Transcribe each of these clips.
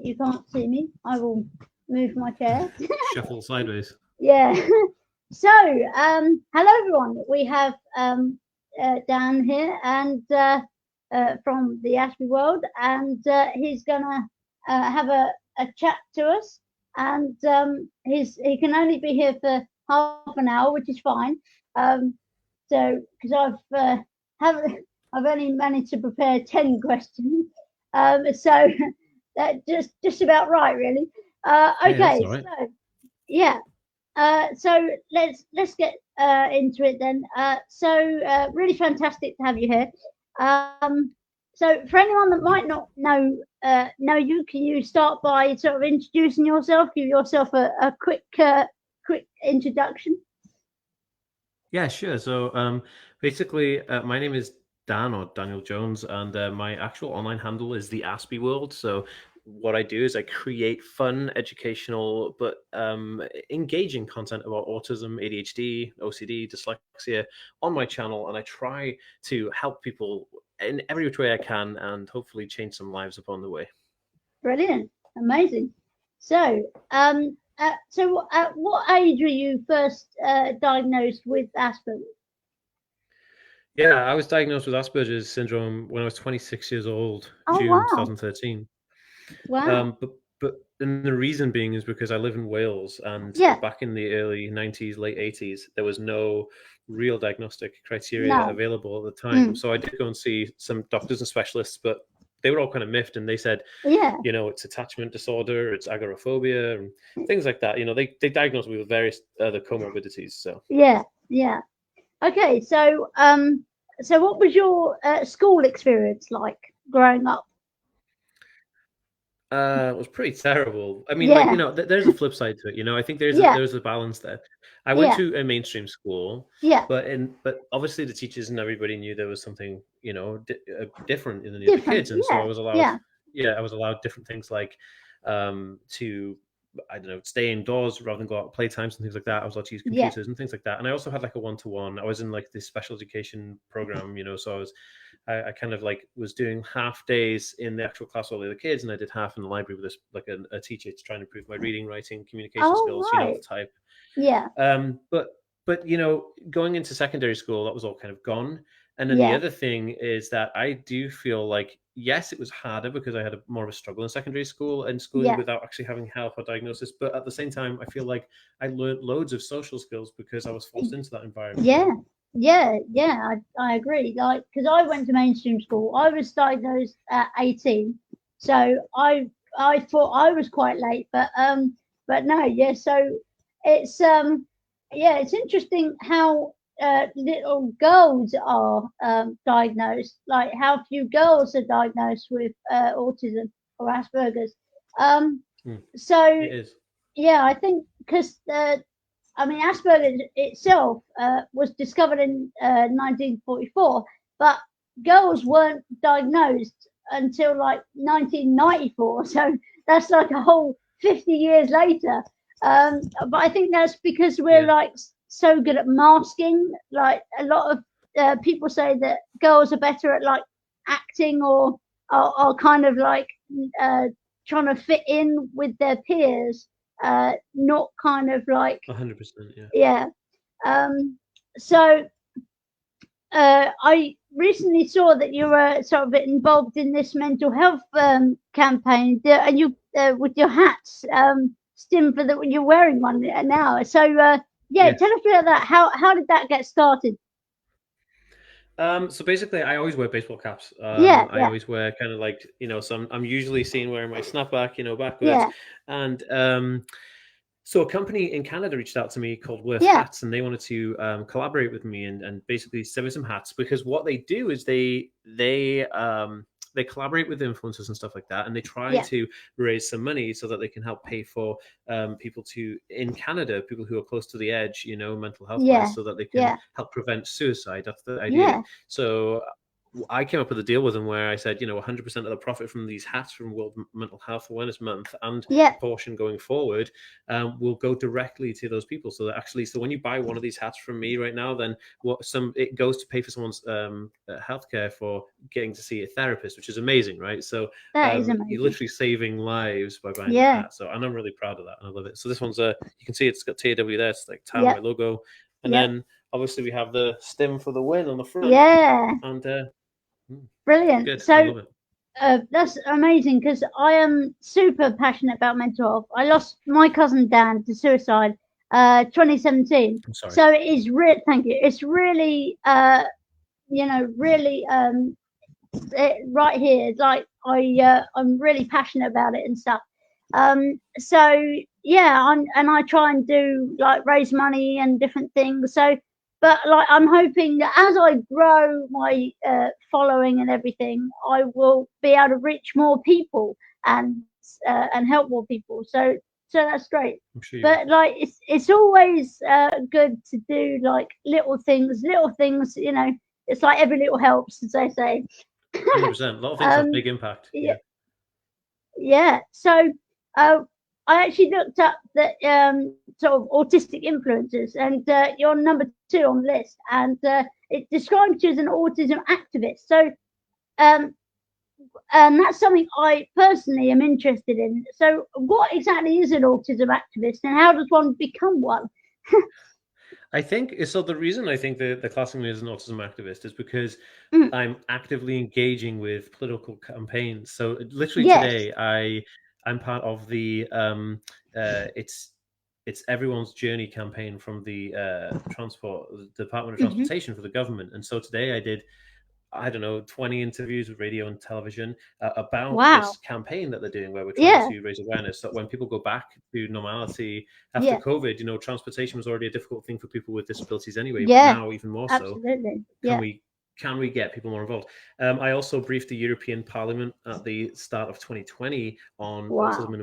you can't see me, I will move my chair. Shuffle sideways. Yeah. So, hello everyone. We have Dan here and from the Aspie world, and he's gonna have a chat to us. And he can only be here for half an hour, which is fine. So, because I've only managed to prepare 10 questions, so that just about right, really. Okay, right. so yeah. So let's get into it then. So really fantastic to have you here. So for anyone that might not know you, can you start by sort of introducing yourself? Give yourself a quick introduction. Yeah, sure. So basically, my name is Dan, or Daniel Jones, and my actual online handle is the Aspie World. So what I do is I create fun, educational, but engaging content about autism, ADHD, OCD, dyslexia on my channel, and I try to help people in every which way I can, and hopefully change some lives upon the way. Brilliant, amazing. So, at what age were you first diagnosed with Asperger's? Yeah, I was diagnosed with Asperger's syndrome when I was 26 years old, Oh, June wow. 2013. Wow. But and the reason being is because I live in Wales, and Yeah. back in the early 90s, late 80s, there was no real diagnostic criteria No. available at the time. So I did go and see some doctors and specialists, but they were all kind of miffed, and they said, Yeah. you know, it's attachment disorder, it's agoraphobia, and things like that. You know, they diagnosed me with various other comorbidities. So Yeah. Okay, so so what was your school experience like growing up? it was pretty terrible. I mean, like, Yeah. you know, there's a flip side to it. You know, I think Yeah. there's a balance there. I went Yeah. to a mainstream school, Yeah. but obviously the teachers and everybody knew there was something, you know, different in the other Different. kids, and so I was allowed, Yeah. I was allowed different things like to, I don't know, stay indoors rather than go out at playtimes and things like that. I was allowed to use Yeah. computers and things like that, and I also had like a one-to-one. I was in like this special education program, you know, so I kind of like was doing half days in the actual class with all the other kids, and I did half in the library with this like a teacher to try and improve my reading, writing, communication skills, you know, the type. Yeah. But you know, going into secondary school, that was all kind of gone. And then the Yeah. other thing is that I do feel like, yes, it was harder because I had more of a struggle in secondary school and schooling Yeah. without actually having help or diagnosis. But at the same time, I feel like I learned loads of social skills because I was forced into that environment. Yeah. I agree. Like, because I went to mainstream school, I was diagnosed at 18, so I thought I was quite late, but no, yeah. So it's it's interesting how little girls are diagnosed. Like how few girls are diagnosed with autism or Asperger's. So It is. yeah, I think because I mean, Asperger's itself was discovered in 1944, but girls weren't diagnosed until like 1994. So that's like a whole 50 years later. But I think that's because we're like so good at masking. Like a lot of people say that girls are better at like acting or kind of like trying to fit in with their peers. Not kind of like 100%. Yeah. So I recently saw that you were sort of involved in this mental health campaign, and you with your hats, Stim, for that you're wearing one now. So tell us about that. How did that get started? So basically, I always wear baseball caps. I always wear kind of like, you know, so I'm usually seen wearing my snapback, you know, backwards. And so a company in Canada reached out to me called Worth Hats, and they wanted to collaborate with me and basically send me some hats, because what they do is they collaborate with influencers and stuff like that, and they try to raise some money so that they can help pay for people in Canada, people who are close to the edge, you know, mental health wise, so that they can help prevent suicide. That's the idea. So I came up with a deal with them where I said, 100% of the profit from these hats from World Mental Health Awareness Month and Yeah. portion going forward will go directly to those people. So that actually, so when you buy one of these hats from me right now, then it goes to pay for someone's healthcare for getting to see a therapist, which is amazing, right? So That is amazing. you're literally saving lives by buying the hat. So and I'm really proud of that, and I love it. So this one's you can see it's got TAW there. It's like my logo, and then obviously we have the stim for the win on the front. Yeah. And brilliant. Good. So I love it. That's amazing, because I am super passionate about mental health. I lost my cousin Dan to suicide 2017. I'm sorry. So it is thank you. It's really really right here. Like I'm really passionate about it and stuff. So yeah, I try and do like raise money and different things. So but like I'm hoping that as I grow my following and everything, I will be able to reach more people and help more people. So that's great. Sure but like it's always good to do like little things. It's like every little helps, as they say. 100%. A lot of things have big impact. Yeah. So I actually looked up the sort of autistic influencers, and you're number 2 on the list, and it describes you as an autism activist. So and that's something I personally am interested in. So what exactly is an autism activist, and how does one become one? I think so. The reason I think the classing me as an autism activist is because I'm actively engaging with political campaigns. So literally today, I'm part of the it's Everyone's Journey campaign from the Department of Transportation for the government. And so today I did, I don't know, 20 interviews with radio and television about this campaign that they're doing, where we're trying to raise awareness that when people go back to normality after COVID, transportation was already a difficult thing for people with disabilities anyway, but now even more so. Can we get people more involved? I also briefed the European Parliament at the start of 2020 on autism and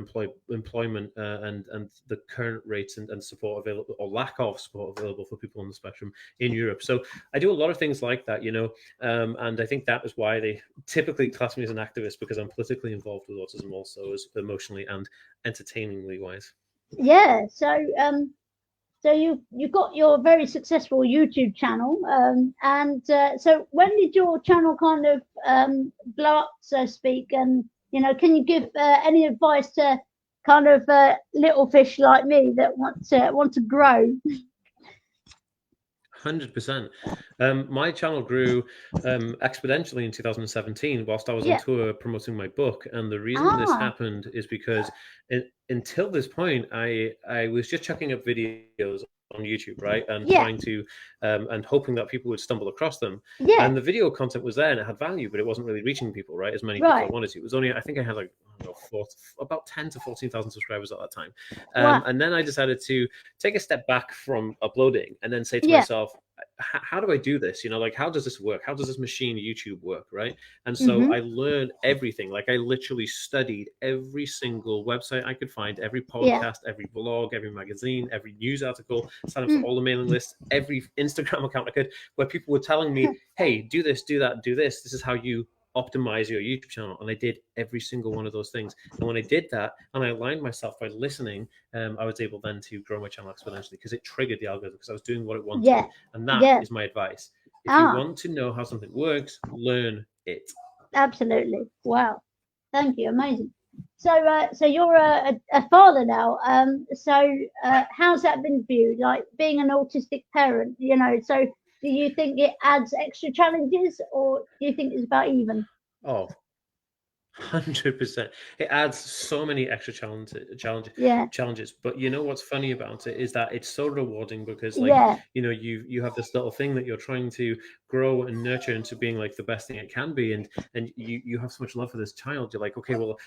employment and the current rates and support available, or lack of support available for people on the spectrum in Europe. So I do a lot of things like that, and I think that is why they typically class me as an activist, because I'm politically involved with autism also, as emotionally and entertainingly wise. Yeah. So you've got your very successful YouTube channel, and so when did your channel kind of blow up, so to speak? And can you give any advice to kind of little fish like me that want to grow? 100%. My channel grew exponentially in 2017 whilst I was on tour promoting my book. And the reason this happened is because until this point, I was just chucking up videos on YouTube, right? And trying to, and hoping that people would stumble across them. And the video content was there and it had value, but it wasn't really reaching people, right? As many people I wanted to. It was only, I think I had like, about 10 to 14,000 subscribers at that time. And then I decided to take a step back from uploading and then say to myself, how do I do this? Like, how does this work? How does this machine YouTube work, right? And so I learned everything. Like, I literally studied every single website I could find, every podcast, every blog, every magazine, every news article, signed up for all the mailing lists, every Instagram account I could, where people were telling me, hey, do this, do that, do this. This is how you optimize your YouTube channel. And I did every single one of those things. And when I did that, and I aligned myself by listening, I was able then to grow my channel exponentially, because it triggered the algorithm, because I was doing what it wanted. And that is my advice. If you want to know how something works, learn it. Absolutely. Wow. Thank you. Amazing. So you're a father now. So how's that been for you? Like being an autistic parent, so do you think it adds extra challenges, or do you think it's about even? Oh, 100%. It adds so many extra challenges. But what's funny about it is that it's so rewarding, because you have this little thing that you're trying to grow and nurture into being like the best thing it can be, and you have so much love for this child. You're like, okay, well,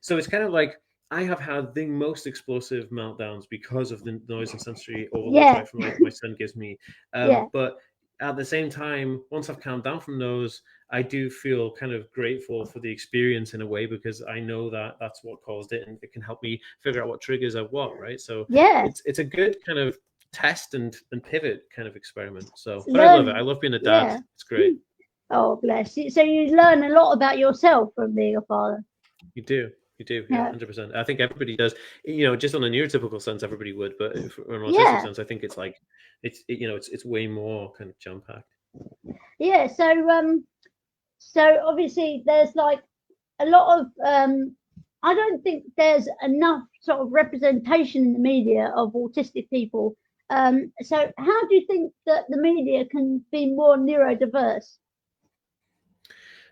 so it's kind of like, I have had the most explosive meltdowns because of the noise and sensory overload right from my son gives me. But at the same time, once I've calmed down from those, I do feel kind of grateful for the experience in a way, because I know that that's what caused it, and it can help me figure out what triggers are what, right? So it's a good kind of test and pivot kind of experiment. So, but I love it. I love being a dad. It's great. Oh, bless you. So you learn a lot about yourself from being a father. You do. You do, yeah, Yeah. 100%. I think everybody does. Just on a neurotypical sense, everybody would, but on an autistic Yeah. sense, I think it's like it's way more kind of jam packed. Yeah. So obviously there's like a lot of I don't think there's enough sort of representation in the media of autistic people. So how do you think that the media can be more neurodiverse?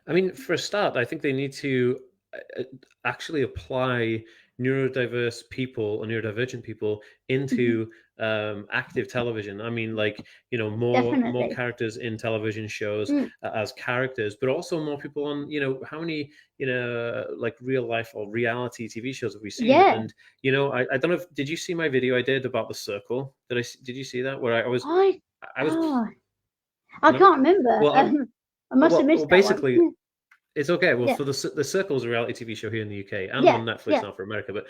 I mean, for a start, I think they need to actually apply neurodiverse people or neurodivergent people into active television. I mean, like more Definitely. characters in television shows Mm, as characters, but also more people on how many like real life or reality TV shows have we seen? yeah. And I don't know if did you see my video I did about the circle? Did you see that where I I was oh, I no can't remember. well I must have missed that one. basically it's okay. Well, Yeah. for the Circle's a reality TV show here in the UK and Yeah. on Netflix Yeah. now for America. But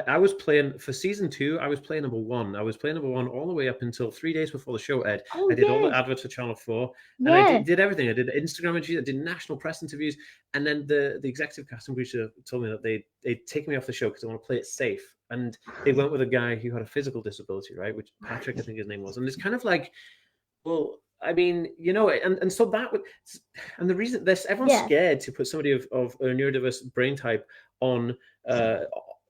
I was playing for season 2. I was playing number 1. I was playing number 1 all the way up until 3 days before the show aired. Oh I did all the yes. adverts for Channel 4, and I Yeah. did everything. I did Instagram interviews, I did national press interviews, and then the executive casting producer told me that they'd take me off the show because they want to play it safe. And they went with a guy who had a physical disability, right? Which Patrick, I think his name was. And it's kind of like, well, I mean, and so that would, and the reason this everyone's Yeah. scared to put somebody of a neurodiverse brain type on uh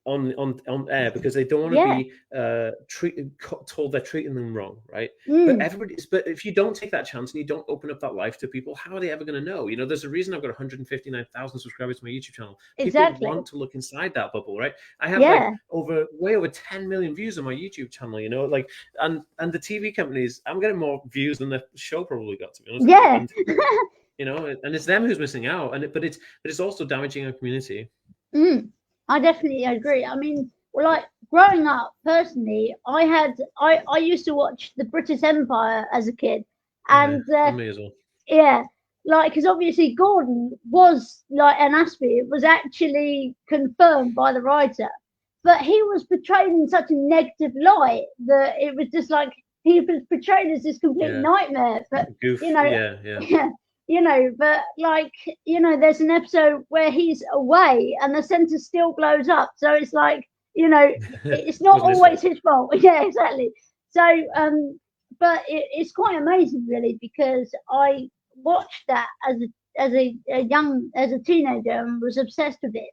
on air because they don't want to Yeah. be told they're treating them wrong, right? Mm, But if you don't take that chance and you don't open up that life to people, how are they ever going to know? There's a reason I've got 159,000 subscribers to my YouTube channel. People exactly. want to look inside that bubble, right? I have Yeah. way over 10 million views on my YouTube channel, like, and the TV companies, I'm getting more views than the show probably got, to be honest. Yeah. And it's them who's missing out, but it's also damaging our community. I definitely agree. I mean, well, like growing up personally, I used to watch the British Empire as a kid, Oh yeah, and and me as well. yeah, like because obviously Gordon was like an Aspie. It was actually confirmed by the writer, but he was portrayed in such a negative light that it was just like he was portrayed as this complete Yeah, nightmare. But goof. you know, Yeah, yeah. yeah, but like there's an episode where he's away and the center still blows up. So it's like it's not Wasn't his always fault. his fault. Yeah, exactly. So but it's quite amazing really because I watched that as a teenager and was obsessed with it.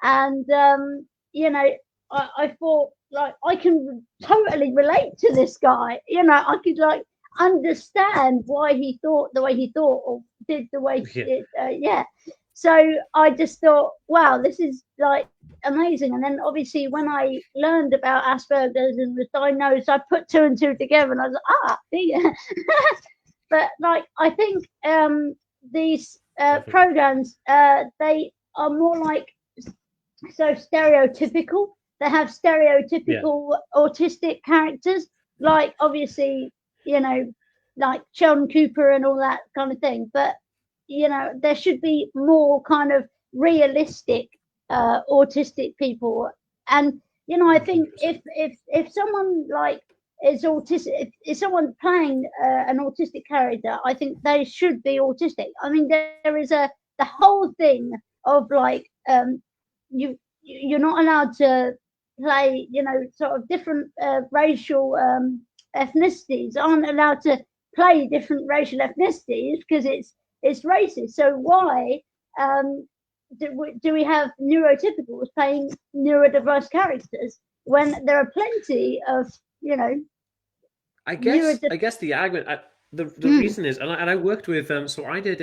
And I thought like I can totally relate to this guy. I could like understand why he thought the way he thought or did the way Yeah. yeah. So I just thought, wow, this is like amazing. And then obviously when I learned about Asperger's and was diagnosed, I put 2 and 2 together and I was like, yeah. But like I think these programs they are more like so stereotypical. They have stereotypical autistic characters, like obviously, like Sheldon Cooper and all that kind of thing. But there should be more kind of realistic autistic people. And I think 100%. if someone like is autistic, if someone playing an autistic character, I think they should be autistic. I mean, there is the whole thing of like you're not allowed to play, sort of different racial ethnicities aren't allowed to play different racial ethnicities because it's racist. So why do we have neurotypicals playing neurodiverse characters when there are plenty of I guess the argument, the reason is, and I worked with so I did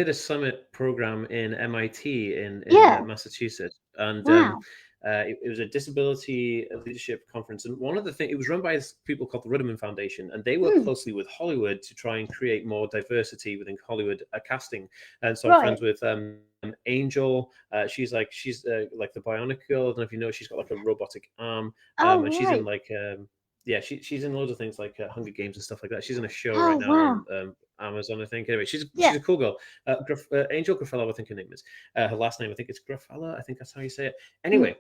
a summit program in MIT in Massachusetts, and wow. it was a disability leadership conference, and one of the things, it was run by people called the Ruderman Foundation, and they work closely with Hollywood to try and create more diversity within Hollywood casting. And so I'm friends with Angel. She's like the bionic girl. I don't know if you know, she's got like a robotic arm, and she's in like yeah, she's in loads of things like Hunger Games and stuff like that. She's in a show right now on Amazon, I think. Anyway, she's a cool girl. Angel Graffello, I think her name is. Her last name, I think it's Graffello. I think that's how you say it. Anyway,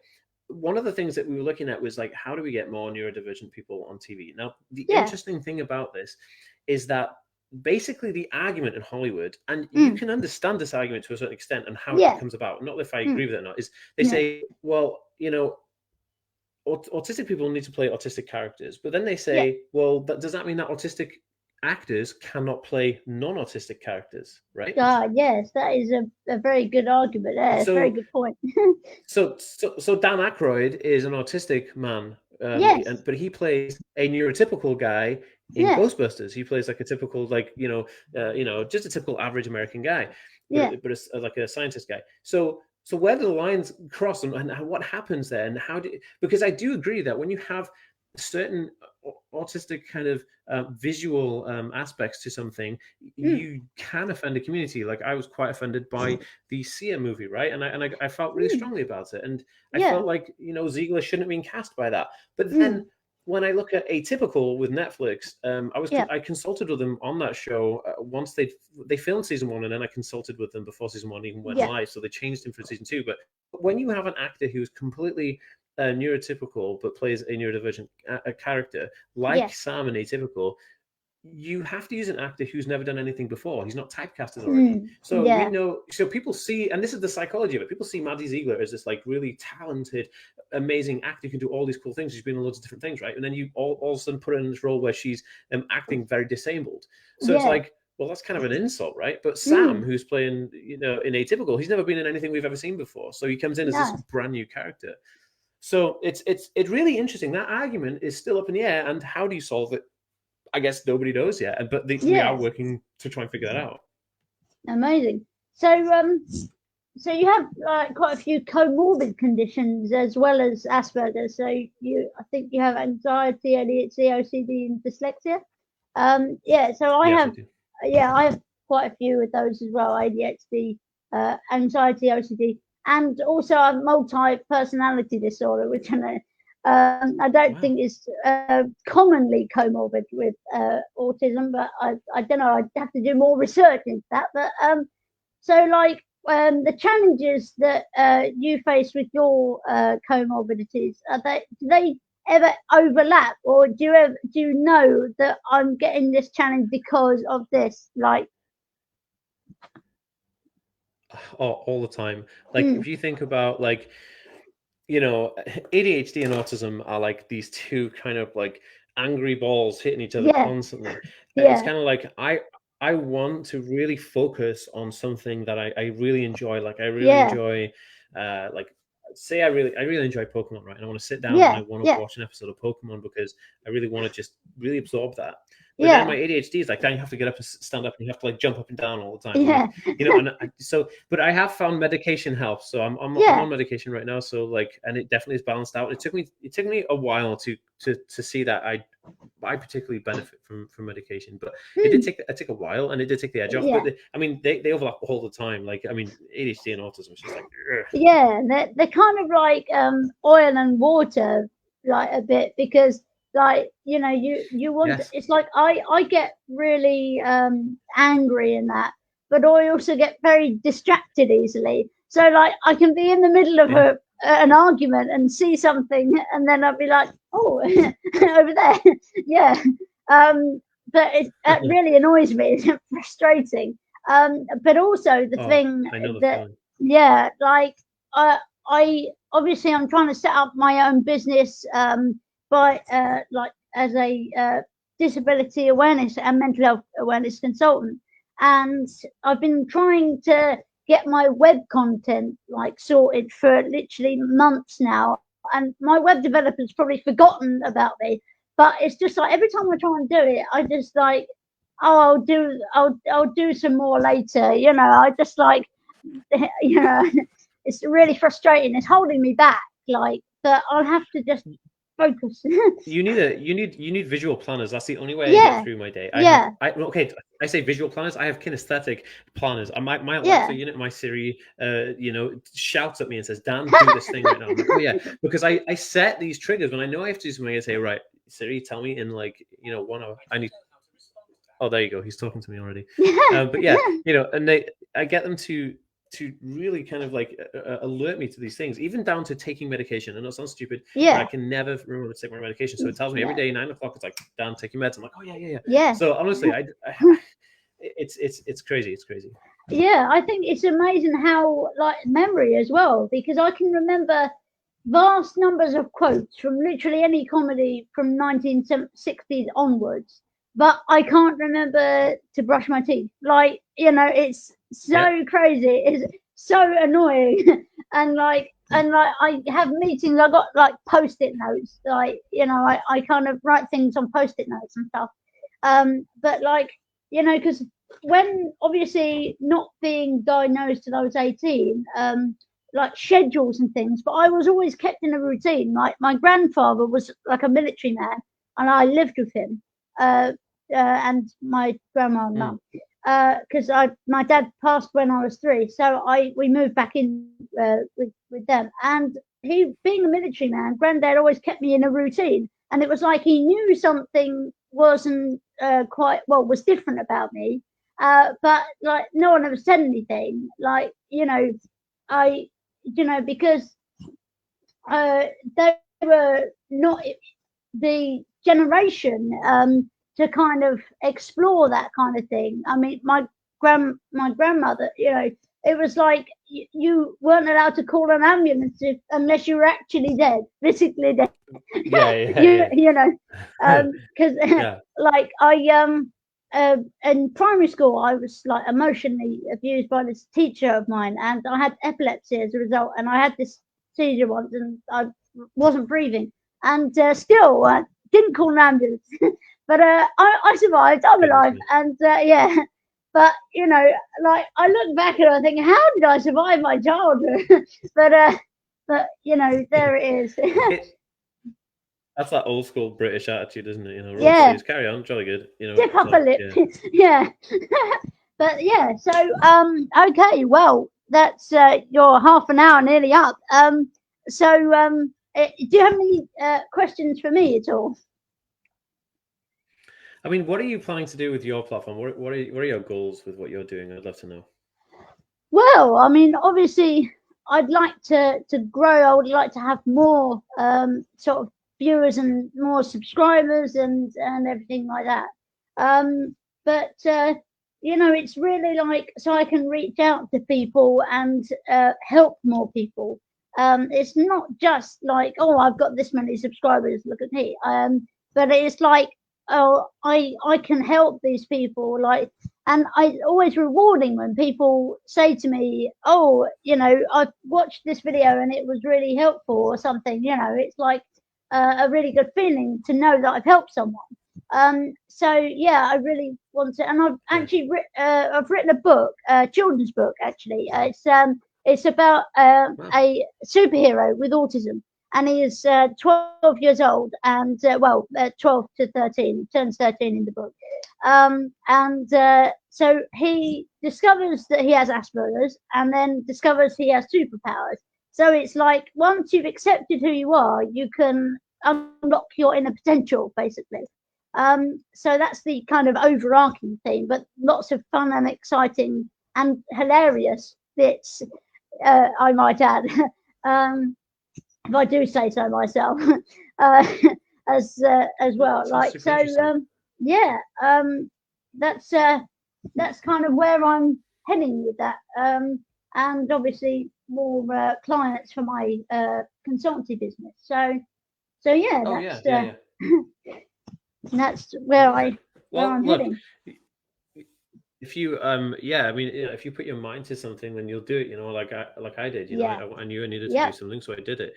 one of the things that we were looking at was like, how do we get more neurodivergent people on TV? Now, the interesting thing about this is that basically the argument in Hollywood, and you can understand this argument to a certain extent and how it comes about, not if I agree with it or not, is they say, well, you know, autistic people need to play autistic characters, but then they say, well, does that mean that autistic actors cannot play non-autistic characters, right? Yes, that is a very good argument. Yeah, it's a very good point. so Dan Aykroyd is an autistic man, Yes. but he plays a neurotypical guy in Ghostbusters. He plays like a typical, like, just a typical average American guy, but it's like a scientist guy. So where do the lines cross, and what happens there, and because I do agree that when you have certain autistic kind of visual aspects to something, you can offend a community. Like I was quite offended by the Sia movie, right? And I felt really strongly about it, and I felt like, you know, Ziegler shouldn't have been cast by that. But then when I look at Atypical with Netflix, I consulted with them on that show once they filmed season 1, and then I consulted with them before season 1 even went live. So they changed him for season 2. But when you have an actor who's completely neurotypical but plays a neurodivergent character like Sam in Atypical, you have to use an actor who's never done anything before. He's not typecasted already. So we know, so people see, and this is the psychology of it, people see Maddie Ziegler as this like really talented, amazing actor who can do all these cool things. She's been in loads of different things, right? And then you all of a sudden put her in this role where she's acting very disabled. So it's like, well, that's kind of an insult, right? But Sam, who's playing, you know, in Atypical, he's never been in anything we've ever seen before. So he comes in as this brand new character. So it's really interesting. That argument is still up in the air, and how do you solve it? I guess nobody knows yet, but we are working to try and figure that out. Amazing. So you have quite a few comorbid conditions as well as Asperger's. So I think you have anxiety, ADHD, OCD, and dyslexia. So I have quite a few of those as well: ADHD, anxiety, OCD, and also a multi-personality disorder, which I know. I don't think it's commonly comorbid with autism, but I don't know. I'd have to do more research into that. But the challenges that you face with your comorbidities, do they ever overlap, or do you know that I'm getting this challenge because of this? Like, all the time. Like if you think about like, you know, ADHD and autism are like these two kind of like angry balls hitting each other constantly. It's kind of like I want to really focus on something that I really enjoy. Like I really enjoy, like say I really enjoy Pokemon, right? And I want to sit down and I want to watch an episode of Pokemon because I really want to just really absorb that. But then my ADHD is like, then you have to get up and stand up, and you have to like jump up and down all the time. Like, you know, and but I have found medication helps. So I'm on medication right now. So like, and it definitely is balanced out. It took me a while to see that I particularly benefit from medication, but it did take a while, and it did take the edge off. But I mean, they overlap all the time. Like, I mean, ADHD and autism is just like, they're kind of like oil and water, like a bit, because like, you know, you want it's like I get really angry in that, but I also get very distracted easily. So like I can be in the middle of an argument and see something, and then I'll be like, oh, over there. But it really annoys me. It's frustrating. But also the thing that like I obviously I'm trying to set up my own business by like as a disability awareness and mental health awareness consultant, and I've been trying to get my web content like sorted for literally months now, and my web developer's probably forgotten about me, but it's just like every time I try and do it, I just like, oh, I'll do some more later, you know. I just like, you know, it's really frustrating. It's holding me back, like, but I'll have to just focus. you need visual planners. That's the only way I get through my day. I say visual planners. I have kinesthetic planners. My Alexa unit, my Siri, you know, shouts at me and says, "Dan, do this thing right now." I'm like, oh yeah, because I set these triggers when I know I have to do something. I say, right, Siri, tell me in like, you know, 1 hour. I need. Oh, there you go. He's talking to me already. But yeah, you know, and I get them to really kind of like alert me to these things, even down to taking medication. I know it sounds stupid, but I can never remember to take my medication. So it tells me every day 9 o'clock, it's like, Dan, take your meds. I'm like, oh yeah. So honestly, it's crazy. It's crazy. Yeah, I think it's amazing how like memory as well, because I can remember vast numbers of quotes from literally any comedy from 1960s onwards, but I can't remember to brush my teeth. Like, it's so crazy. It's so annoying. and I have meetings, I got like post-it notes, like, I kind of write things on post-it notes and stuff. But like, because when obviously not being diagnosed till I was 18, like schedules and things, but I was always kept in a routine. My grandfather was like a military man, and I lived with him, and my grandma and mum, because my dad passed when I was 3, so we moved back in with them. And he, being a military man, granddad always kept me in a routine, and it was like he knew something wasn't was different about me, but like no one ever said anything. Like, I because they were not the generation to kind of explore that kind of thing. I mean, my grandmother, it was like you weren't allowed to call an ambulance unless you were actually dead, physically dead. Because like in primary school, I was like emotionally abused by this teacher of mine, and I had epilepsy as a result, and I had this seizure once, and I wasn't breathing, and still didn't call an ambulance. But I survived. I'm alive, and But like I look back and I think, how did I survive my childhood? but there it is. That's that old school British attitude, isn't it? Yeah. Carry on, jolly good. Dip up a lip. Yeah. But yeah, so okay, well, that's your half an hour nearly up. So do you have any questions for me at all? I mean, what are you planning to do with your platform? What are your goals with what you're doing? I'd love to know. Well, I mean, obviously, I'd like to grow. I would like to have more sort of viewers and more subscribers and everything like that. But it's really like so I can reach out to people and help more people. It's not just like, oh, I've got this many subscribers, look at me. But it's like, oh, I can help these people, like, and it's always rewarding when people say to me, oh, I've watched this video and it was really helpful or something. It's like a really good feeling to know that I've helped someone. So yeah, I really want to, and I've actually I've written a book, a children's book actually. It's about a superhero with autism, and he is 12 years old, and 12 to 13, turns 13 in the book. So he discovers that he has Asperger's, and then discovers he has superpowers. So it's like once you've accepted who you are, you can unlock your inner potential, basically. So that's the kind of overarching theme, but lots of fun and exciting and hilarious bits, I might add. If I do say so myself, as well. Like so, that's kind of where I'm heading with that. And obviously more clients for my consultancy business. So yeah, that's where I'm heading. If you I mean, if you put your mind to something, then you'll do it. Like I did. I knew I needed to do something, so I did it.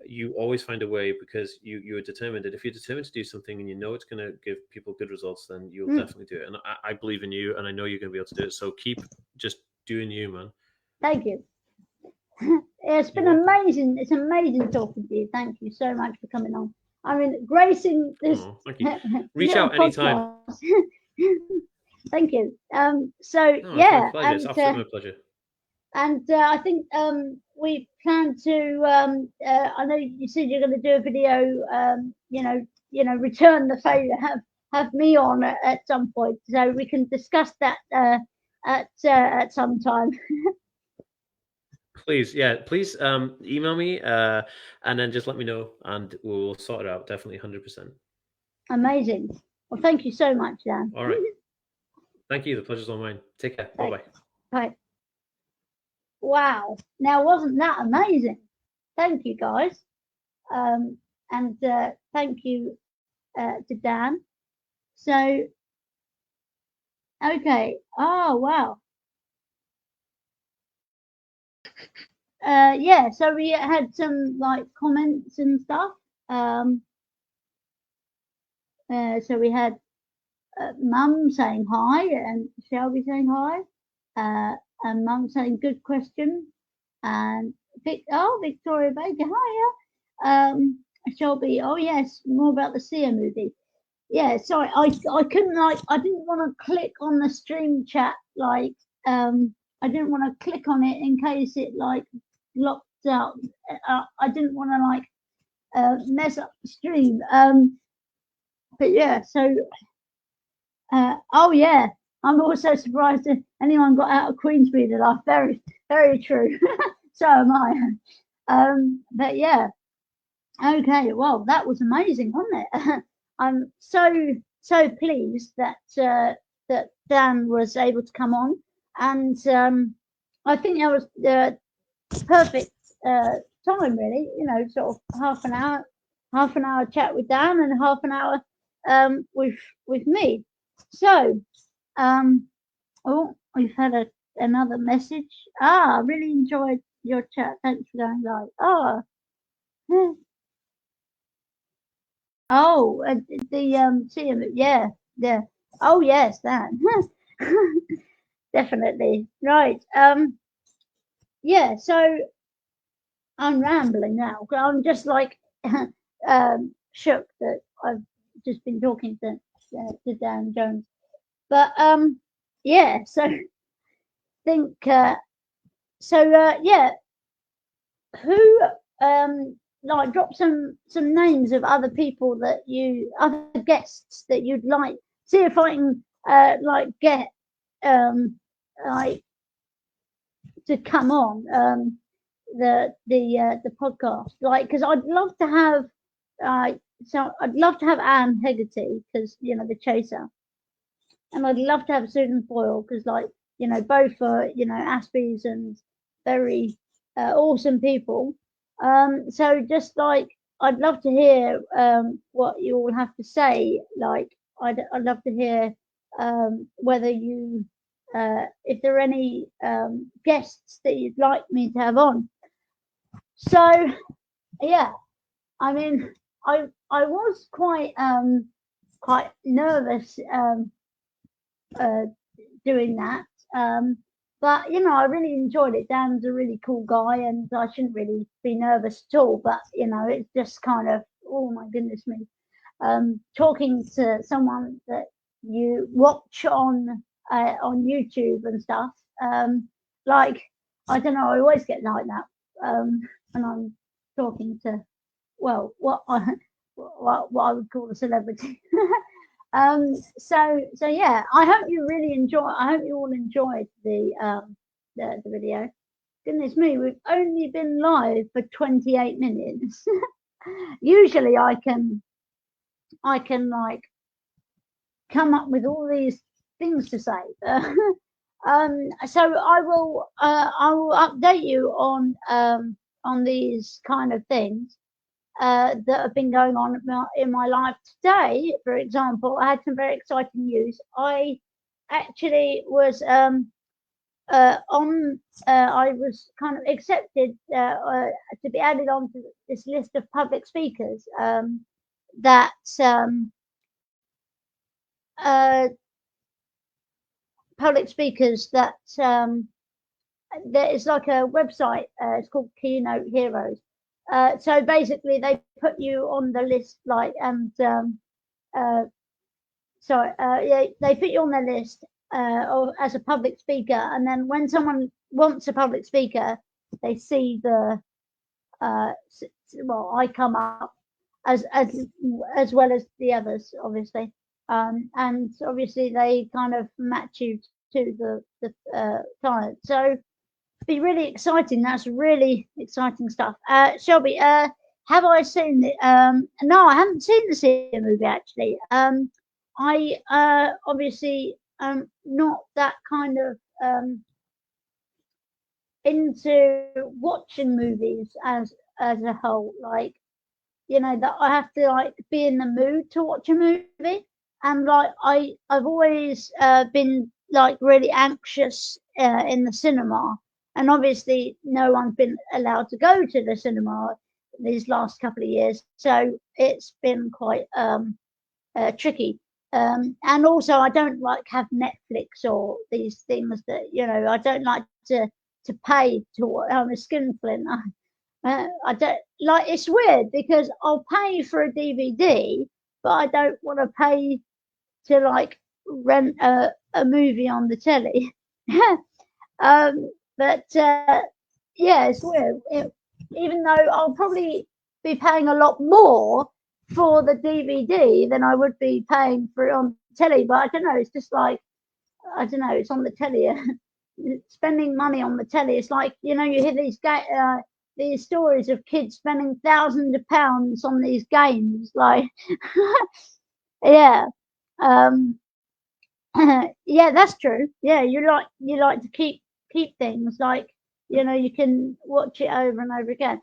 You always find a way because you are determined. And if you're determined to do something and you know it's going to give people good results, then you'll definitely do it. And I believe in you, and I know you're going to be able to do it. So keep just doing you, man. Thank you. It's been amazing. It's amazing talking to you. Thank you so much for coming on. I mean, gracing this. Thank you. Reach out anytime. Thank you. Yeah, it's absolutely my pleasure. And I think we plan to. I know you said you're going to do a video. Return the favor. Have me on at some point, so we can discuss that at some time. Please, email me and then just let me know, and we'll sort it out. Definitely, 100%. Amazing. Well, thank you so much, Dan. All right. Thank you. The pleasure's all mine. Take care. Bye bye. Bye. Wow. Now, wasn't that amazing? Thank you, guys. And thank you to Dan. So, okay. Oh, wow. Yeah, so we had some like comments and stuff. So we had Mum saying hi and Shelby saying hi, and Mum saying good question, and Victoria Baker, hiya. Shelby, oh yes, more about the Sia movie. Yeah, sorry, I couldn't I didn't want to click on the stream chat I didn't want to click on it in case it locked out. I didn't want to mess up the stream. But yeah, so oh yeah, I'm also surprised if anyone got out of Queensbury alive. Very, very true. So am I. But yeah, okay. Well, that was amazing, wasn't it? I'm so pleased that that Dan was able to come on, and I think that was the perfect time, really. Sort of half an hour chat with Dan and half an hour with me. So, oh, we've had another message. I really enjoyed your chat. Thanks for going live. Oh, the yeah. Oh yes, that. Definitely right. Yeah. So I'm rambling now. I'm just shook that I've just been talking to Dan Jones. But yeah. So think. Yeah. Who drop some names of other people other guests that you'd like. See if I can get to come on the podcast, because I'd love to have I'd love to have Anne Hegarty, because the Chaser, and I'd love to have Susan Foyle, because both are Aspies and very awesome people. So just I'd love to hear what you all have to say. I'd love to hear whether you if there are any guests that you'd like me to have on. So yeah, I mean, I was quite nervous doing that. But I really enjoyed it. Dan's a really cool guy, and I shouldn't really be nervous at all. But it's just kind of, oh my goodness me, talking to someone that you watch on YouTube and stuff. I don't know, I always get like that when I'm talking to, well, what I would call a celebrity. So yeah, I hope you all enjoyed the video. Goodness me, we've only been live for 28 minutes. Usually I can come up with all these things to say. So I will update you on these kind of things that have been going on in my life today. For example, I had some very exciting news. I actually was I was kind of accepted to be added onto this list of public speakers that public speakers that there is like a website. It's called Keynote Heroes. So basically, they put you on the list, they put you on their list as a public speaker, and then when someone wants a public speaker, they see I come up as well as the others, obviously, and obviously they kind of match you to the client. So be really exciting. That's really exciting stuff. Shelby, have I seen it? No, I haven't seen the Sia movie actually. I obviously not that kind of into watching movies as a whole. Like, you know, that I have to like be in the mood to watch a movie, and like I've always been like really anxious in the cinema, and obviously no one's been allowed to go to the cinema these last couple of years, so it's been quite tricky. And also, I don't like have Netflix or these things that, you know, I don't like to pay to. I'm a skinflint. I don't like. It's weird because I'll pay for a DVD, but I don't want to pay to like rent a movie on the telly. But yeah, it's weird. Even though I'll probably be paying a lot more for the DVD than I would be paying for it on telly. But I don't know. It's just like, I don't know. It's on the telly. Spending money on the telly. It's like, you know, you hear these stories of kids spending thousands of pounds on these games. Like, yeah. Yeah, that's true. Yeah, you like to keep things like, you know, you can watch it over and over again.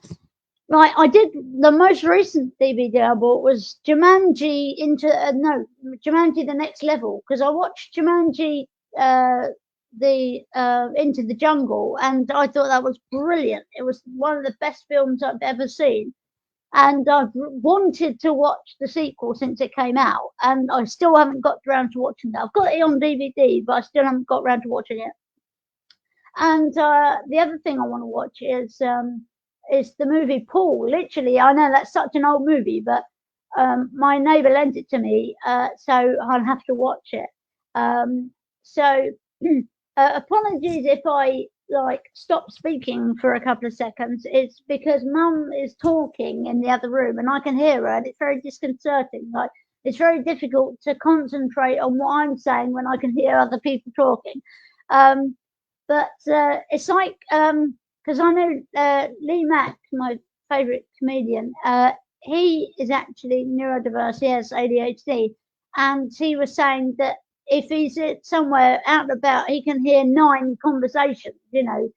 Like, I did the most recent DVD I bought was Jumanji Jumanji the Next Level, because I watched Jumanji the Into the Jungle, and I thought that was brilliant. It was one of the best films I've ever seen, and I've wanted to watch the sequel since it came out, and I still haven't got around to watching that. I've got it on DVD, but I still haven't got around to watching it. And the other thing I want to watch is the movie Paul. Literally, I know that's such an old movie, but my neighbour lent it to me, so I'll have to watch it. So apologies if I like stop speaking for a couple of seconds. It's because Mum is talking in the other room and I can hear her, and it's very disconcerting. Like, it's very difficult to concentrate on what I'm saying when I can hear other people talking. But it's like, because I know Lee Mack, my favourite comedian, he is actually neurodiverse, he has ADHD, and he was saying that if he's somewhere out and about, he can hear 9 conversations, you know.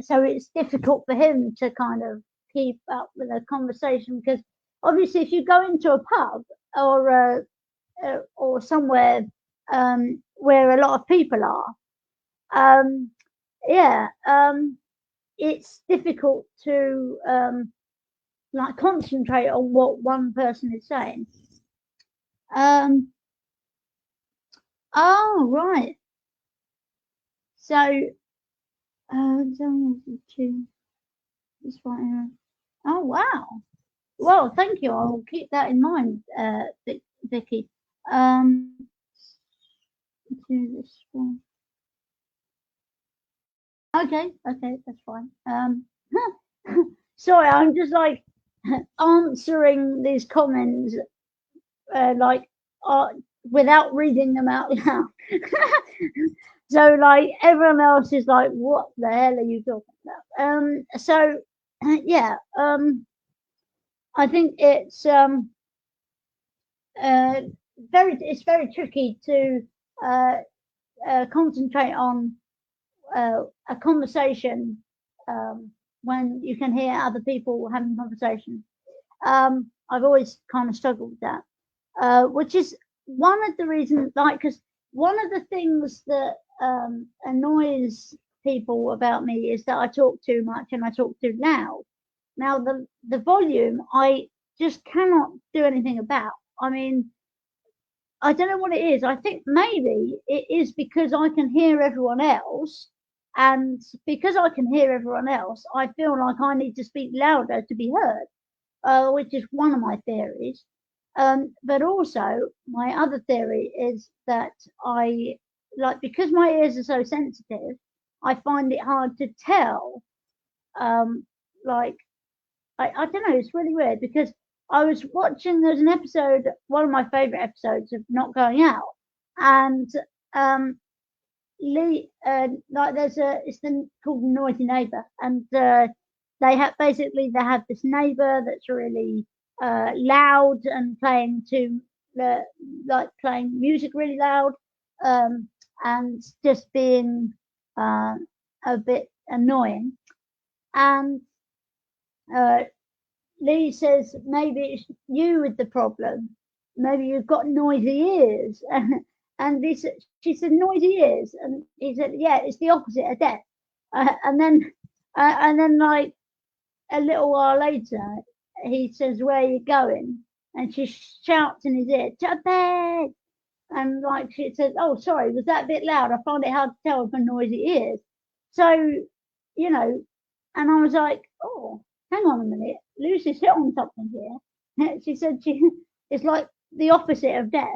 So it's difficult for him to kind of keep up with a conversation, because obviously if you go into a pub or somewhere where a lot of people are, it's difficult to like concentrate on what one person is saying. Oh, right. So, oh, wow. Well, thank you. I'll keep that in mind, Vicky. Do this one. Okay, that's fine. Sorry, I'm just like answering these comments, without reading them out loud. So like everyone else is like, what the hell are you talking about? So yeah, I think it's very tricky to concentrate on a conversation when you can hear other people having conversations. I've always kind of struggled with that, which is one of the reasons, like, because one of the things that annoys people about me is that I talk too much and I talk too loud. Now, the volume, I just cannot do anything about. I mean, I don't know what it is. I think maybe it is because I can hear everyone else. And because I can hear everyone else, I feel like I need to speak louder to be heard, which is one of my theories. But also, my other theory is that because my ears are so sensitive, I find it hard to tell. I don't know, it's really weird, because I was watching, there's an episode, one of my favourite episodes of Not Going Out, and it's called Noisy Neighbour, and they have this neighbour that's really loud and playing music really loud, and just being a bit annoying. And Lee says, maybe it's you with the problem. Maybe you've got noisy ears. And she said, noisy ears. And he said, yeah, it's the opposite of deaf. And then like a little while later, he says, where are you going? And she shouts in his ear, to bed. And like she said, oh, sorry, was that a bit loud? I find it hard to tell with my noisy ears. So, you know, and I was like, oh, hang on a minute, Lucy's hit on something here. She said it's like the opposite of deaf,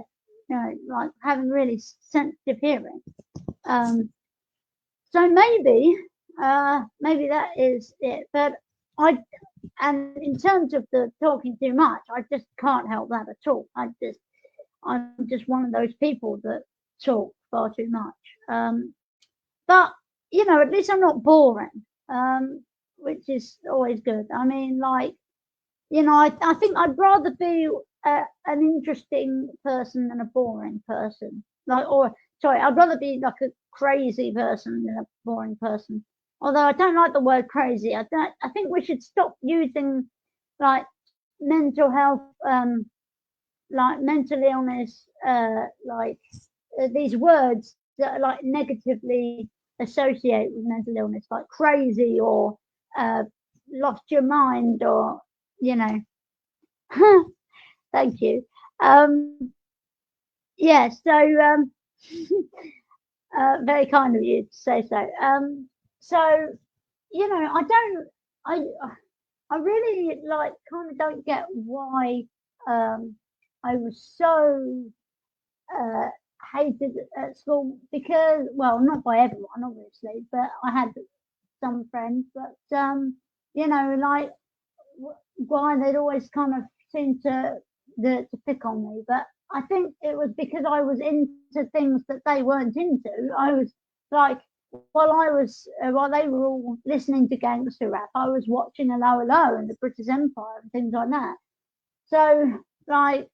you know, like having really sensitive hearing. So maybe that is it. But and in terms of the talking too much, I just can't help that at all. I'm just one of those people that talk far too much. But you know, at least I'm not boring, which is always good. I mean, like, you know, I think I'd rather be an interesting person than a boring person. Like, or sorry, I'd rather be like a crazy person than a boring person. Although I don't like the word crazy. I think we should stop using like mental health, like mental illness, these words that are like negatively associated with mental illness, like crazy or lost your mind, or you know. Thank you. Yeah, so very kind of you to say so. So you know, I really like kind of don't get why I was so hated at school, because, well, not by everyone obviously, but I had some friends, but you know, like why they'd always kind of seem to pick on me. But I think it was because I was into things that they weren't into. I was like, while they were all listening to gangster rap, I was watching Hello Hello and the British Empire and things like that. So like,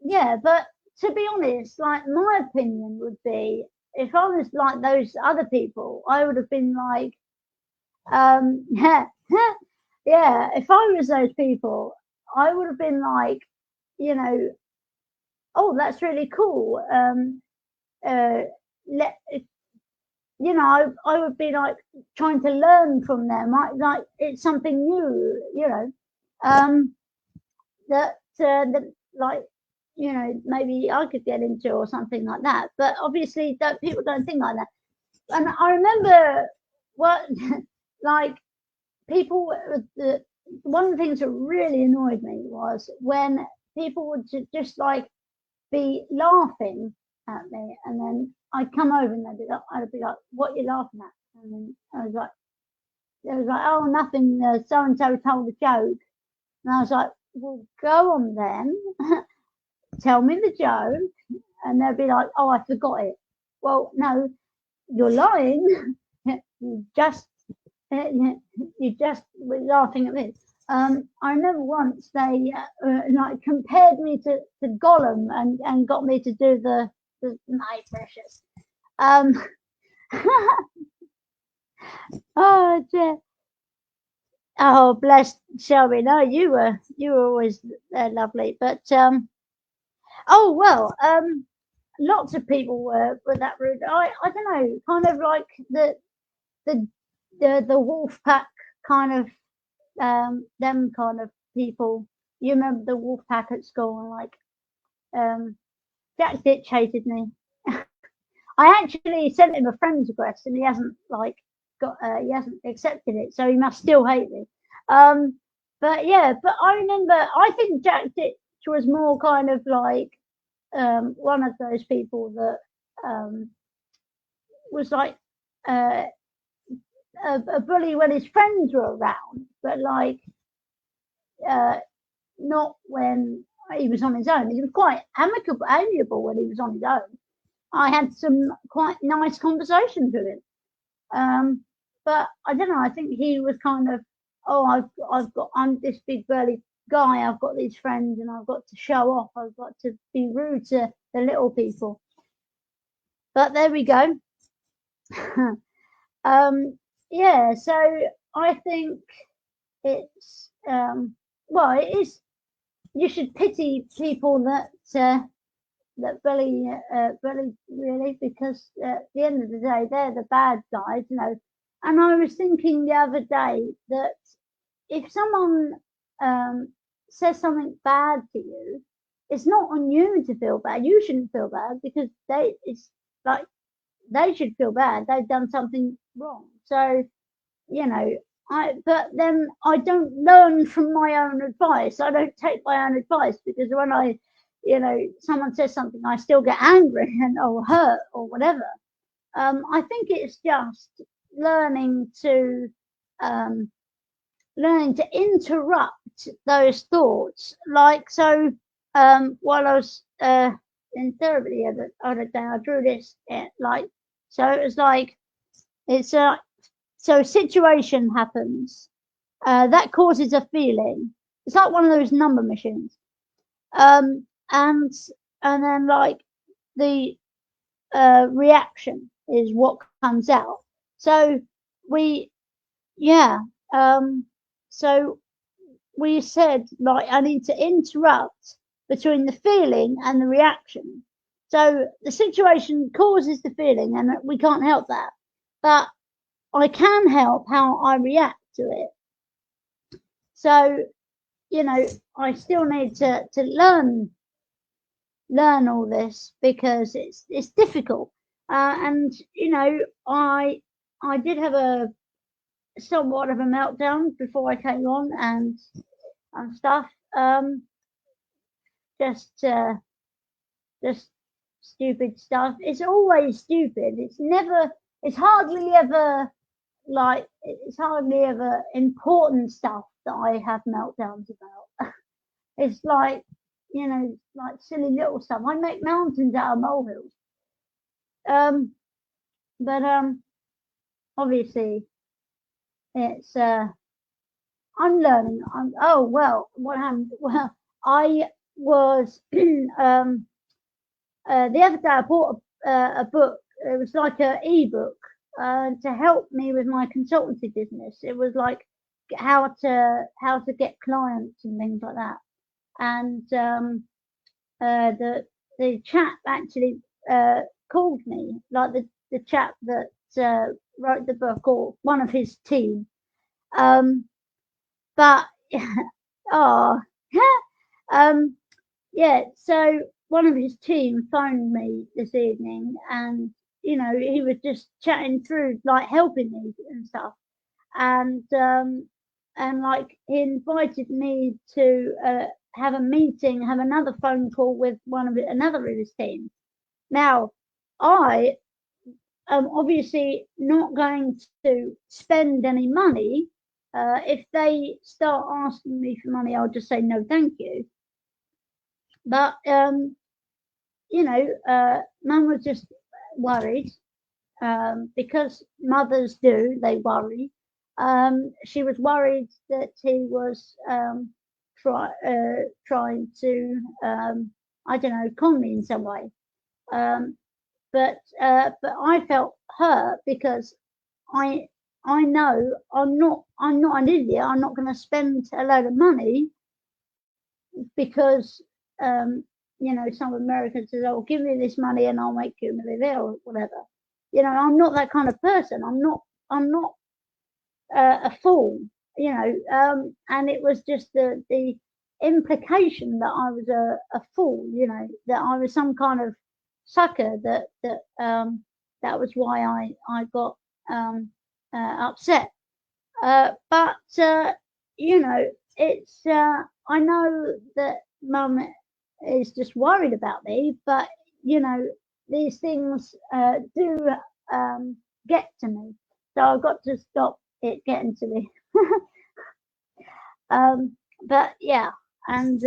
yeah, but to be honest, like my opinion would be, if I was like those other people, I would have been like, yeah, yeah, if I was those people, I would have been like, you know, oh, that's really cool. Let you know, I would be like trying to learn from them. Like it's something new, you know, that like, you know, maybe I could get into or something like that. But obviously, people don't think like that. And I remember what, like, people. One of the things that really annoyed me was when people would just like be laughing at me, and then I'd come over and I'd be like, "What are you laughing at?" And then it was like, "Oh, nothing. So and so told a joke," and I was like, "Well, go on then, tell me the joke," and they'd be like, "Oh, I forgot it." Well, no, you're lying. you just were laughing at me. I remember once they like compared me to Gollum and got me to do the my precious. Oh dear. Oh bless Shelby. No, you were always lovely. But oh well. Lots of people were that rude. I don't know. Kind of like the wolf pack kind of them kind of people. You remember the wolf pack at school, and like Jack Ditch hated me. I actually sent him a friend's request, and he hasn't he hasn't accepted it, so he must still hate me. But yeah, but I remember, I think Jack Ditch was more kind of like one of those people that was like a bully when his friends were around, but like not when he was on his own. He was quite amiable when he was on his own. I had some quite nice conversations with him. But I don't know, I think he was kind of, oh, I'm this big burly guy, I've got these friends and I've got to show off, I've got to be rude to the little people. But there we go. Yeah, so I think it's well, it is. You should pity people that really, because at the end of the day, they're the bad guys, you know. And I was thinking the other day that if someone says something bad to you, it's not on you to feel bad. You shouldn't feel bad because it's like they should feel bad. They've done something wrong. So, you know, but then I don't learn from my own advice. I don't take my own advice because when someone says something, I still get angry or hurt or whatever. I think it's just learning to um, interrupt those thoughts. Like, so while I was in therapy the other day, I drew this, so it was like, it's so a situation happens that causes a feeling. It's like one of those number machines. And then like the reaction is what comes out. So we, yeah. So we said, like, I need to interrupt between the feeling and the reaction. So the situation causes the feeling, and we can't help that. But I can help how I react to it. So, I still need to learn all this because it's difficult. And I did have a somewhat of a meltdown before I came on and stuff. Just stupid stuff. It's always stupid. It's hardly ever important stuff that I have meltdowns about. It's like, like silly little stuff. I make mountains out of molehills. But obviously it's I'm learning. What happened? Well, I was the other day I bought a book. It was like an e-book to help me with my consultancy business. It was like how to get clients and things like that. And the chap actually called me, like the chap that wrote the book, or one of his team. But oh, yeah. So one of his team phoned me this evening, and he was just chatting through, like helping me and stuff, and like he invited me to have a meeting, have another phone call with another of his team. Now, I am obviously not going to spend any money. If they start asking me for money, I'll just say no, thank you. But Mum was just worried because mothers do, they worry. She was worried that he was trying to, I don't know, con me in some way. But I felt hurt because I know I'm not an idiot. I'm not going to spend a load of money because some American says, "Oh, give me this money and I'll make you a millionaire," or whatever. I'm not that kind of person. I'm not a fool. And it was just the implication that I was a fool. That I was some kind of sucker. That was why I got upset. But it's I know that Mum is just worried about me, but these things do get to me, so I've got to stop it getting to me. But yeah, and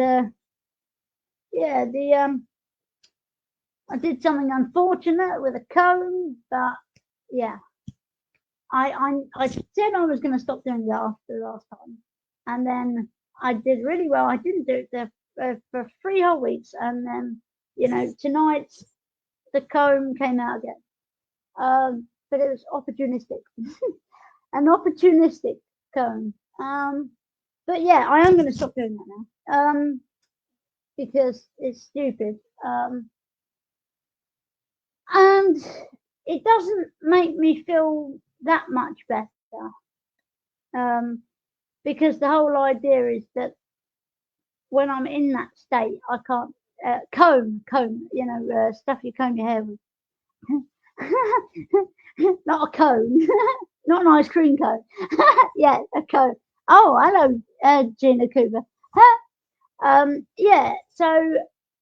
I did something unfortunate with a comb, but yeah, I said I was going to stop doing that after the last time, and then I did really well. I didn't do it there for 3 whole weeks, and then tonight the comb came out again. But it was opportunistic, an opportunistic comb. But yeah, I am going to stop doing that now. Because it's stupid. And it doesn't make me feel that much better. Because the whole idea is that when I'm in that state, I can't comb, stuff you comb your hair with. Not a cone, not an ice cream cone. Yeah, a cone. Oh, hello, Gina Cooper. Yeah, so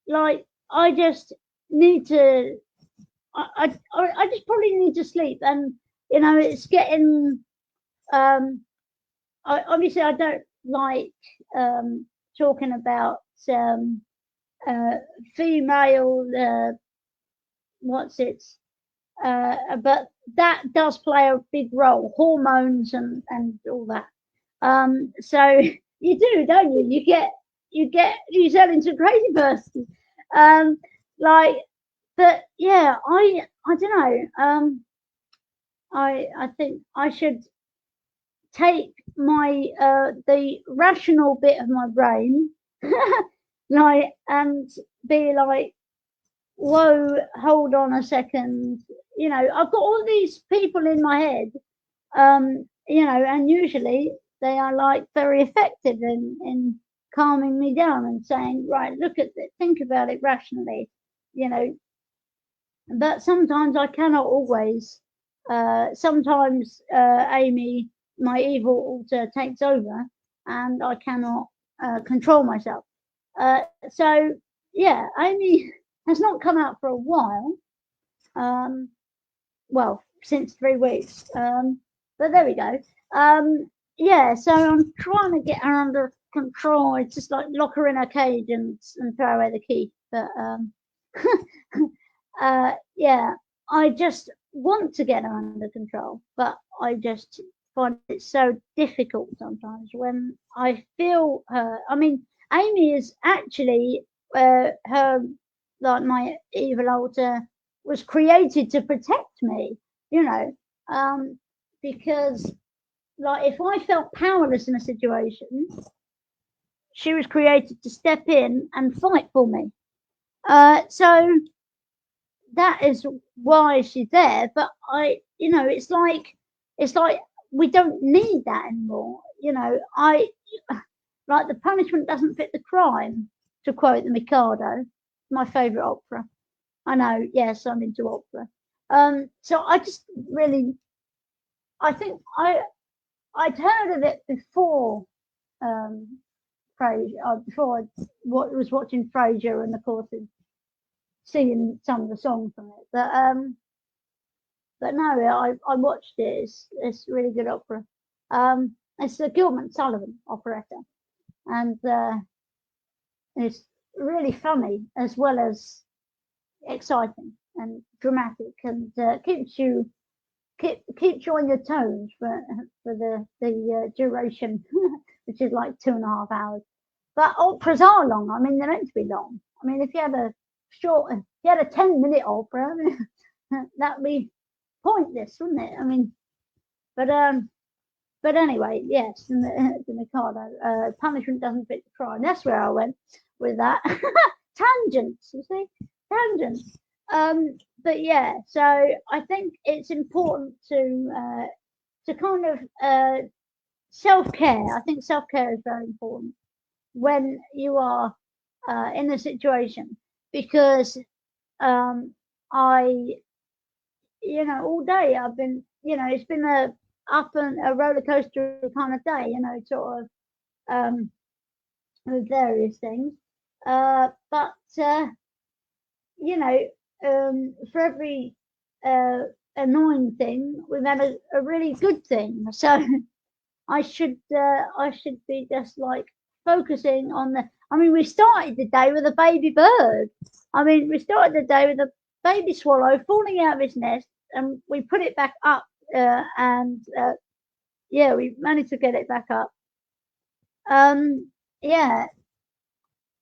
like I just need to I just probably need to sleep, and it's getting obviously I don't like talking about female but that does play a big role, hormones and all that. So you do, don't you? You turn into a crazy person. Like, but yeah, I don't know. I think I should take my the rational bit of my brain, like, and be like, whoa, hold on a second. I've got all these people in my head, and usually they are like very effective in calming me down and saying, right, look at it, think about it rationally, but sometimes I cannot always. Sometimes Amy, my evil alter, takes over, and I cannot control myself. So yeah, Amy has not come out for a while. Well, since 3 weeks. But there we go. Yeah, so I'm trying to get her under control. It's just like lock her in a cage and throw away the key. But yeah, I just want to get her under control, but I just find it so difficult sometimes when I feel her. I mean, Amy is actually her, like, my evil alter was created to protect me, because like if I felt powerless in a situation, she was created to step in and fight for me. So that is why she's there. But it's like we don't need that anymore. Like the punishment doesn't fit the crime, to quote the Mikado, my favourite opera. I know, yes, I'm into opera. So I just really, I think I'd heard of it before Frasier, before I was watching Frasier, and of course singing some of the songs from it. But no, I watched it. It's really good opera. It's a Gilman Sullivan operetta, and it's really funny as well as exciting and dramatic, and keeps you on your toes for the duration, which is like 2.5 hours. But operas are long. I mean, they're meant to be long. I mean, if you had a 10-minute opera, that'd be pointless, wouldn't it? I mean, but anyway, yes, the Mikado, punishment doesn't fit the crime. That's where I went with that. Tangents, you see, tangents. But yeah, so I think it's important to kind of self-care. I think self-care is very important when you are in a situation, because I, all day I've been, it's been a roller coaster kind of day, sort of with various things. But for every annoying thing, we've had a really good thing. So I should be just like focusing on the. I mean, we started the day with a baby bird. I mean, we started the day with a baby swallow falling out of its nest, and we put it back up, and yeah, we managed to get it back up. Yeah.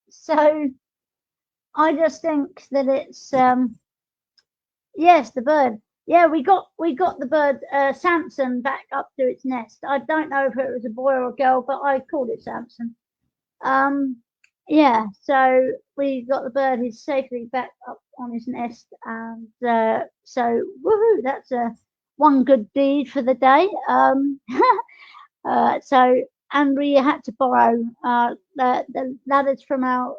So I just think that it's Yes, the bird. Yeah, we got the bird Samson back up to its nest. I don't know if it was a boy or a girl, but I called it Samson. Um, yeah, so we got the bird. He's safely back up on his nest, and so woohoo! That's a one good deed for the day. So and we had to borrow the ladders from our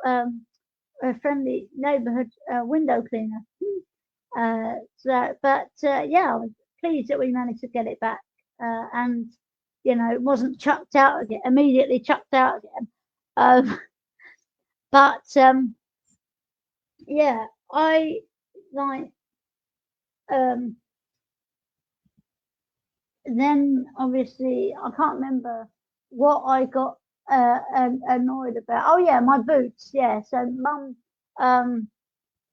friendly neighbourhood window cleaner. Yeah, I was pleased that we managed to get it back, and it wasn't chucked out again, immediately chucked out again. Um, but yeah, I like um, then obviously I can't remember what I got annoyed about. Oh yeah, my boots. Yeah, so mum.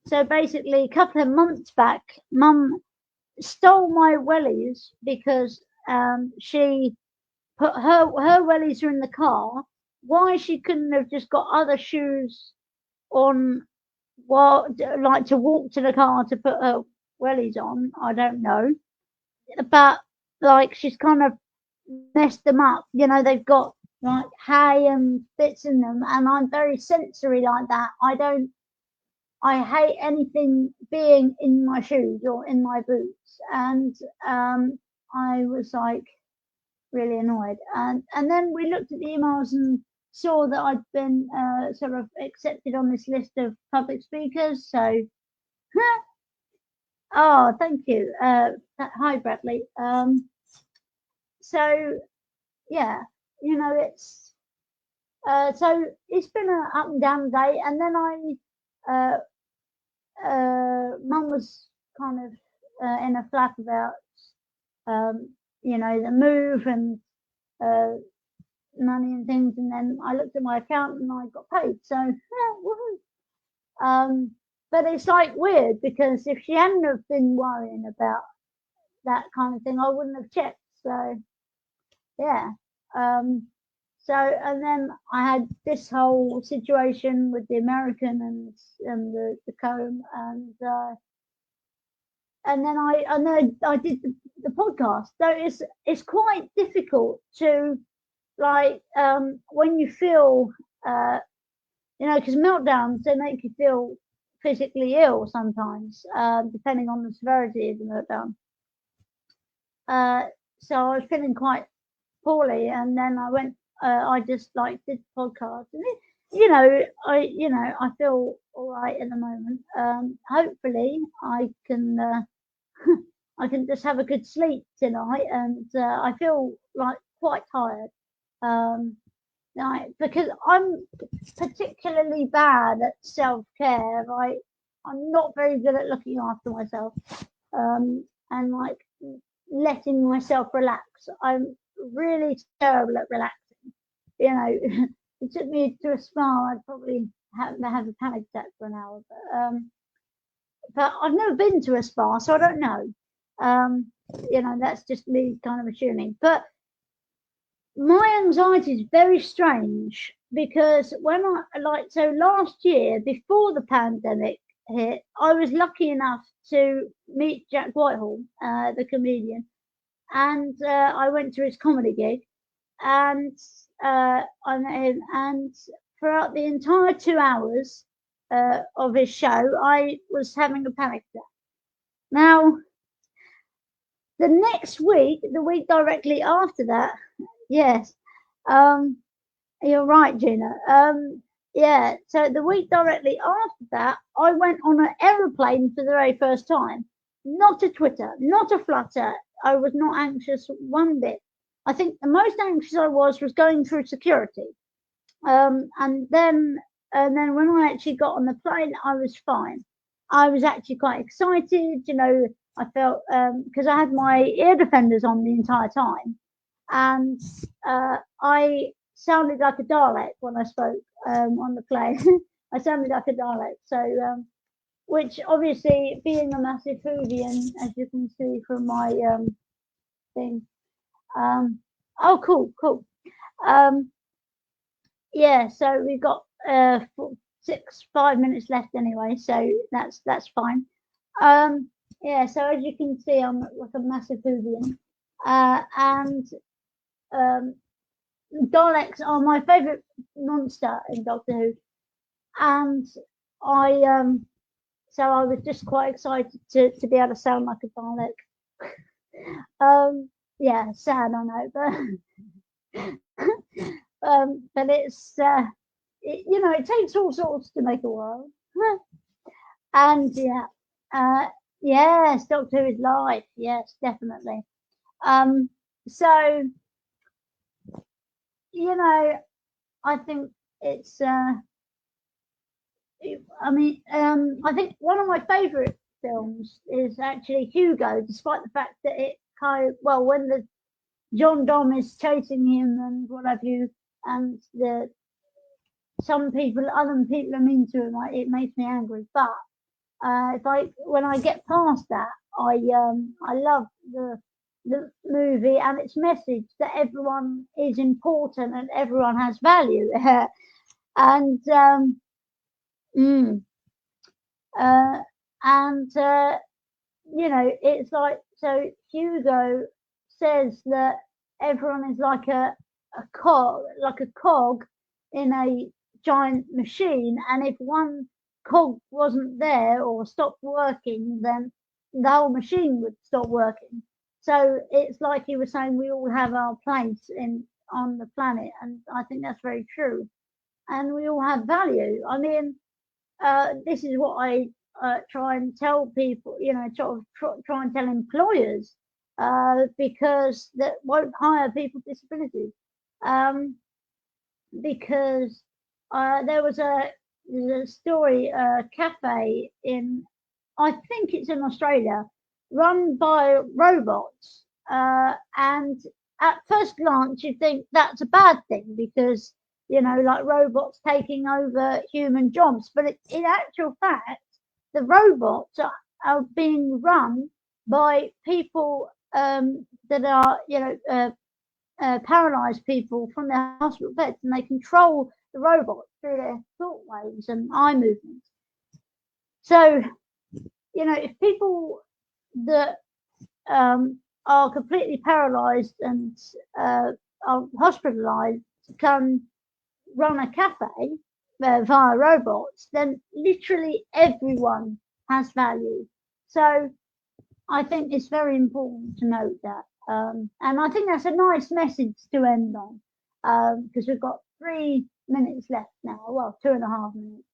So basically, a couple of months back, mum stole my wellies because she put her wellies are in the car. Why she couldn't have just got other shoes on, while like to walk to the car to put her wellies on, I don't know. But like she's kind of messed them up. They've got like hay and bits in them, and I'm very sensory like that. I hate anything being in my shoes or in my boots, and I was like really annoyed. And then we looked at the emails and saw that I'd been sort of accepted on this list of public speakers. So, oh, thank you. Hi, Bradley. So yeah, it's so it's been an up and down day, and then uh, mum was kind of in a flap about the move and uh, money and things, and then I looked at my account and I got paid. So yeah, woohoo. But it's like weird because if she hadn't have been worrying about that kind of thing, I wouldn't have checked. So yeah. Um, so and then I had this whole situation with the American and the comb, and then I did the podcast. So it's quite difficult to like when you feel because meltdowns, they make you feel physically ill sometimes, depending on the severity of the meltdown. So I was feeling quite poorly, and then I just like did the podcast, and I feel all right at the moment. Hopefully I can I can just have a good sleep tonight, and I feel like quite tired. Um, like because I'm particularly bad at self-care. Like I'm not very good at looking after myself, and like letting myself relax. I'm really terrible at relaxing. It took me to a spa. I'd probably have a panic attack for an hour, but I've never been to a spa, so I don't know. Um, that's just me kind of assuming. But my anxiety is very strange because so last year before the pandemic hit, I was lucky enough to meet Jack Whitehall, the comedian, and I went to his comedy gig, and I met him, and throughout the entire 2 hours of his show, I was having a panic attack. Now, the next week, the week directly after that, yes, um, you're right, Gina. Yeah, so the week directly after that, I went on an aeroplane for the very first time. Not a twitter, not a flutter. I was not anxious one bit. I think the most anxious I was going through security. And then when I actually got on the plane, I was fine. I was actually quite excited. I felt because I had my ear defenders on the entire time, and I sounded like a Dalek when I spoke on the plane. I sounded like a Dalek. So, which obviously, being a massive foodie, and as you can see from my thing. Oh, cool. Um, yeah, so we've got 5 minutes left anyway, so that's fine. Yeah, so as you can see, I'm like a massive Whovian. And Daleks are my favourite monster in Doctor Who. And I so I was just quite excited to be able to sound like a Dalek. Yeah, sad, I know, but it's it takes all sorts to make a world. And yeah, yes, Doctor Who is live. Yes, definitely. So I think it's. I think one of my favourite films is actually Hugo, despite the fact that it when the John Dom is chasing him and what have you, and other people are mean to him, it makes me angry. But when I get past that, I love the movie and its message that everyone is important and everyone has value. And mm, uh, and it's like, so Hugo says that everyone is like a cog in a giant machine, and if one cog wasn't there or stopped working, then the whole machine would stop working. So it's like he was saying, we all have our place on the planet, and I think that's very true. And we all have value. I mean, this is what I try and tell people, try and tell employers, because that won't hire people with disabilities. Because there was a story, a cafe I think it's in Australia, run by robots. And at first glance, you think that's a bad thing because, like robots taking over human jobs. But in actual fact, the robots are being run by people that are, paralyzed people from their hospital beds, and they control the robots through their thought waves and eye movements. So, if people that are completely paralyzed and are hospitalized can run a cafe via robots, then literally everyone has value. So I think it's very important to note that. And I think that's a nice message to end on, because we've got 3 minutes left now. Well, 2.5 minutes.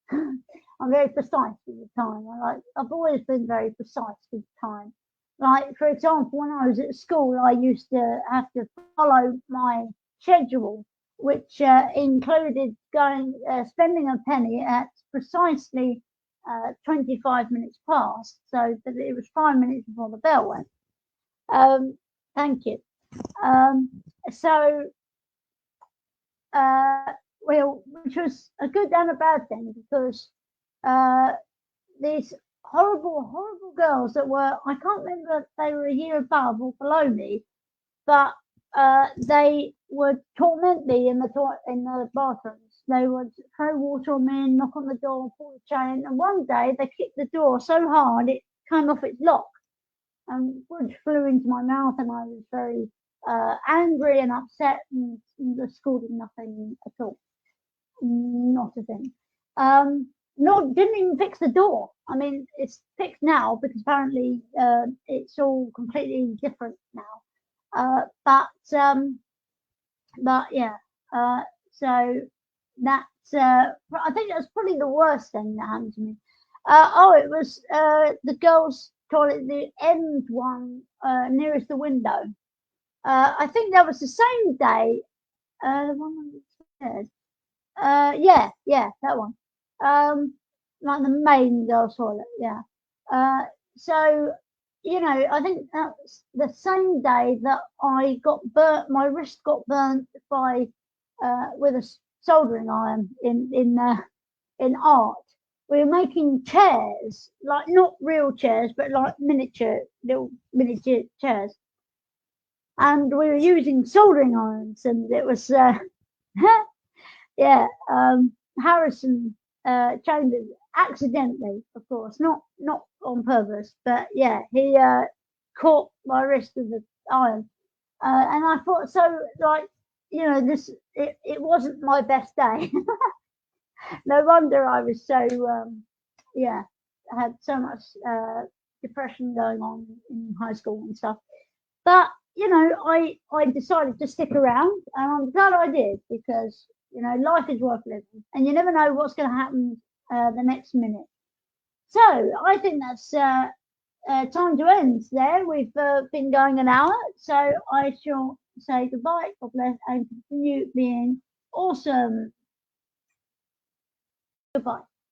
I'm very precise with the time. I've always been very precise with time. Like, for example, when I was at school, I used to have to follow my schedule, which included spending a penny at precisely 25 minutes past, so that it was 5 minutes before the bell went. Thank you. So, which was a good and a bad thing, because these horrible girls that were, I can't remember if they were a year above or below me, but they would torment me in the bathrooms. They would throw water on me and knock on the door, pull the chain. And one day they kicked the door so hard it came off its lock, and wood flew into my mouth, and I was very angry and upset. And the school did nothing at all, not a thing. Didn't even fix the door. I mean, it's fixed now because apparently it's all completely different now. But yeah. So that's I think that's probably the worst thing that happened to me. It was the girls' toilet, the end one nearest the window. I think that was the same day. The one on the stairs. Yeah, that one. Like the main girls' toilet. Yeah. So I think that's the same day that I got burnt. My wrist got burnt by with a soldering iron in art. We were making chairs, like not real chairs, but like little miniature chairs, and we were using soldering irons, and it was yeah. Harrison chambers accidentally, of course, not on purpose, but yeah, he caught my wrist with the iron, and I thought, so like, this it wasn't my best day. No wonder I was so yeah, I had so much depression going on in high school and stuff. But I decided to stick around, and I'm glad I did, because life is worth living, and you never know what's going to happen the next minute. So I think that's time to end there. We've been going an hour, so I shall say goodbye. God bless, and continue being awesome. Goodbye.